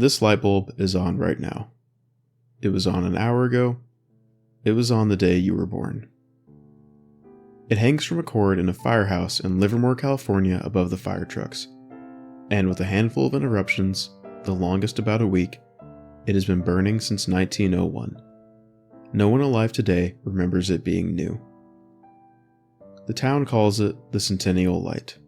This light bulb is on right now. It was on an hour ago. It was on the day you were born. It hangs from a cord in a firehouse in Livermore, California above the fire trucks. And with a handful of interruptions, the longest about a week, it has been burning since 1901. No one alive today remembers it being new. The town calls it the Centennial Light.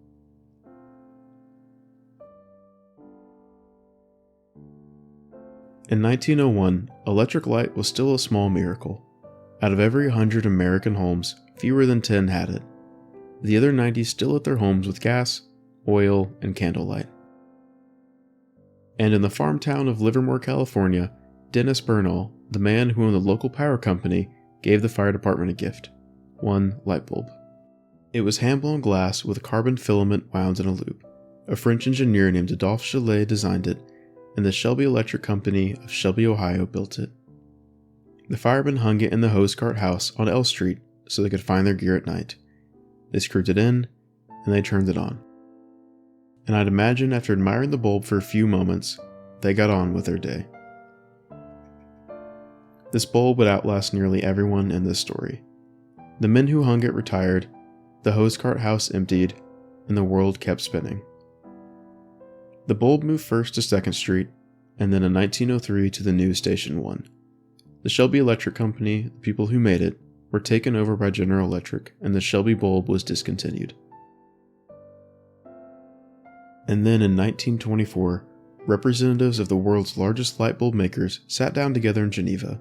In 1901, electric light was still a small miracle. Out of every 100 American homes, fewer than 10 had it. The other 90 still lit their homes with gas, oil, and candlelight. And in the farm town of Livermore, California, Dennis Bernal, the man who owned the local power company, gave the fire department a gift: one light bulb. It was hand-blown glass with a carbon filament wound in a loop. A French engineer named Adolphe Chalet designed it, and the Shelby Electric Company of Shelby, Ohio built it. The firemen hung it in the hose cart house on L Street so they could find their gear at night. They screwed it in, and they turned it on. And I'd imagine after admiring the bulb for a few moments, they got on with their day. This bulb would outlast nearly everyone in this story. The men who hung it retired, the hose cart house emptied, and the world kept spinning. The bulb moved first to 2nd Street, and then in 1903 to the new Station 1. The Shelby Electric Company, the people who made it, were taken over by General Electric, and the Shelby bulb was discontinued. And then in 1924, representatives of the world's largest light bulb makers sat down together in Geneva.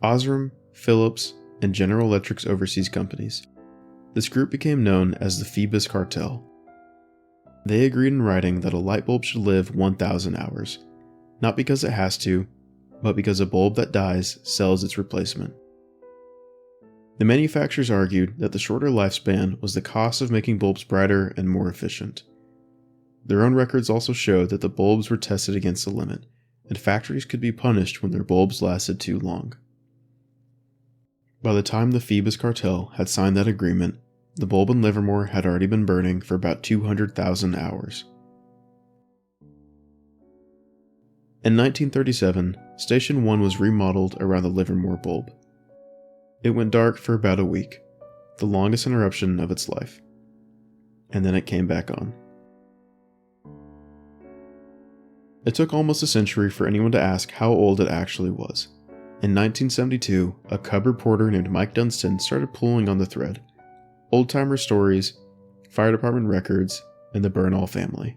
Osram, Philips, and General Electric's overseas companies. This group became known as the Phoebus Cartel. They agreed in writing that a light bulb should live 1,000 hours, not because it has to, but because a bulb that dies sells its replacement. The manufacturers argued that the shorter lifespan was the cost of making bulbs brighter and more efficient. Their own records also showed that the bulbs were tested against the limit, and factories could be punished when their bulbs lasted too long. By the time the Phoebus Cartel had signed that agreement, the bulb in Livermore had already been burning for about 200,000 hours. In 1937, Station 1 was remodeled around the Livermore bulb. It went dark for about a week, the longest interruption of its life. And then it came back on. It took almost a century for anyone to ask how old it actually was. In 1972, a cub reporter named Mike Dunstan started pulling on the thread. Old-timer stories, fire department records, and the Bernal family.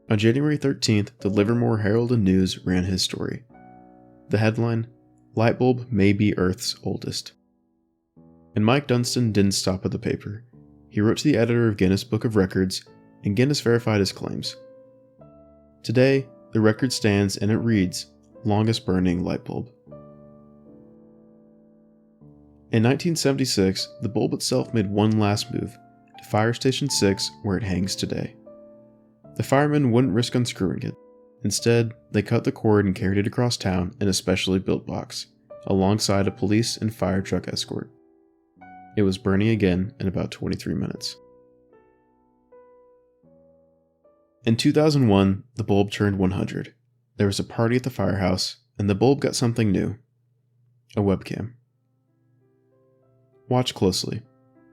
On January 13th, the Livermore Herald and News ran his story. The headline, "Light bulb may be Earth's oldest." And Mike Dunstan didn't stop at the paper. He wrote to the editor of Guinness Book of Records, and Guinness verified his claims. Today, the record stands and it reads, "Longest burning light bulb." In 1976, the bulb itself made one last move, to Fire Station 6 where it hangs today. The firemen wouldn't risk unscrewing it. Instead, they cut the cord and carried it across town in a specially built box, alongside a police and fire truck escort. It was burning again in about 23 minutes. In 2001, the bulb turned 100. There was a party at the firehouse, and the bulb got something new: a webcam. Watch closely.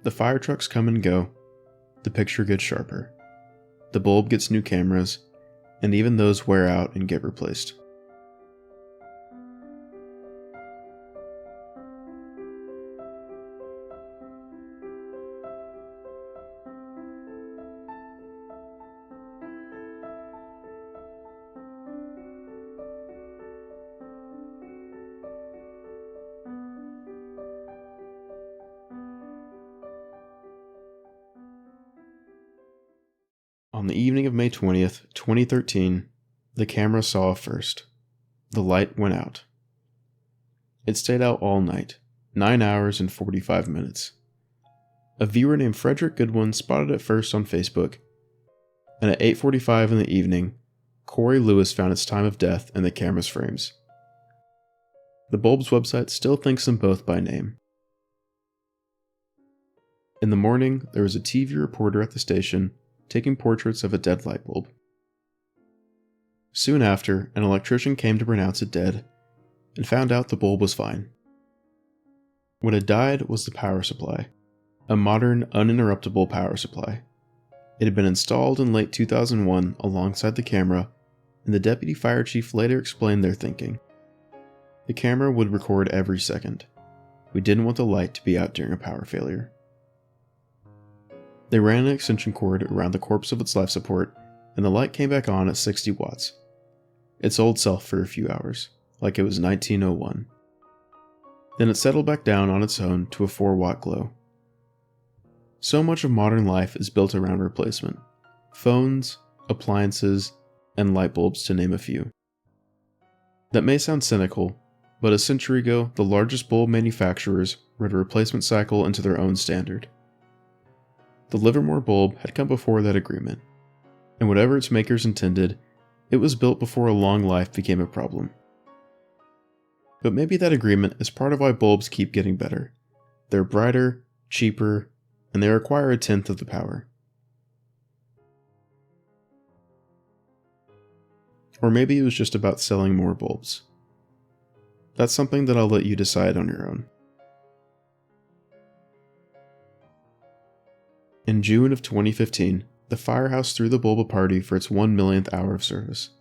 The fire trucks come and go. The picture gets sharper. The bulb gets new cameras, and even those wear out and get replaced. On the evening of May 20th, 2013, the camera saw first. The light went out. It stayed out all night, 9 hours and 45 minutes. A viewer named Frederick Goodwin spotted it first on Facebook, and at 8:45 in the evening, Corey Lewis found its time of death in the camera's frames. The bulb's website still thanks them both by name. In the morning, there was a TV reporter at the station taking portraits of a dead light bulb. Soon after, an electrician came to pronounce it dead, and found out the bulb was fine. What had died was the power supply, a modern, uninterruptible power supply. It had been installed in late 2001 alongside the camera, and the deputy fire chief later explained their thinking. The camera would record every second. We didn't want the light to be out during a power failure. They ran an extension cord around the corpse of its life support, and the light came back on at 60 watts. It sold itself for a few hours, like it was 1901. Then it settled back down on its own to a 4-watt glow. So much of modern life is built around replacement. Phones, appliances, and light bulbs, to name a few. That may sound cynical, but a century ago, the largest bulb manufacturers wrote a replacement cycle into their own standard. The Livermore bulb had come before that agreement, and whatever its makers intended, it was built before a long life became a problem. But maybe that agreement is part of why bulbs keep getting better. They're brighter, cheaper, and they require 1/10 of the power. Or maybe it was just about selling more bulbs. That's something that I'll let you decide on your own. In June of 2015, the firehouse threw the bulb a party for its 1 millionth hour of service.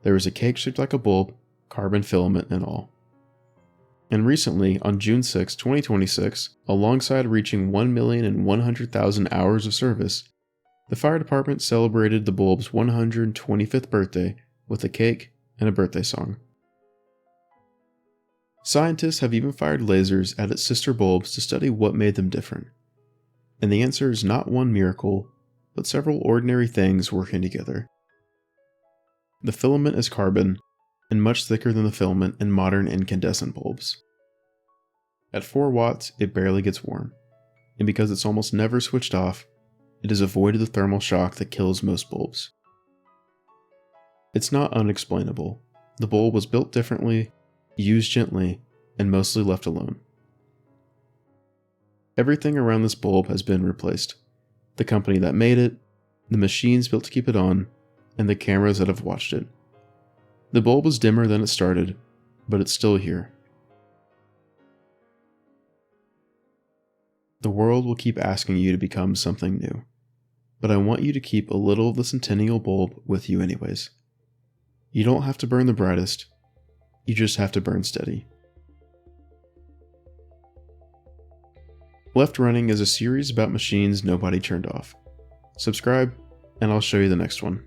There was a cake shaped like a bulb, carbon filament and all. And recently, on June 6, 2026, alongside reaching 1,100,000 hours of service, the fire department celebrated the bulb's 125th birthday with a cake and a birthday song. Scientists have even fired lasers at its sister bulbs to study what made them different. And the answer is not one miracle, but several ordinary things working together. The filament is carbon, and much thicker than the filament in modern incandescent bulbs. At 4 watts, it barely gets warm, and because it's almost never switched off, it has avoided the thermal shock that kills most bulbs. It's not unexplainable. The bulb was built differently, used gently, and mostly left alone. Everything around this bulb has been replaced. The company that made it, the machines built to keep it on, and the cameras that have watched it. The bulb is dimmer than it started, but it's still here. The world will keep asking you to become something new, but I want you to keep a little of the Centennial bulb with you anyways. You don't have to burn the brightest, you just have to burn steady. Left Running is a series about machines nobody turned off. Subscribe, and I'll show you the next one.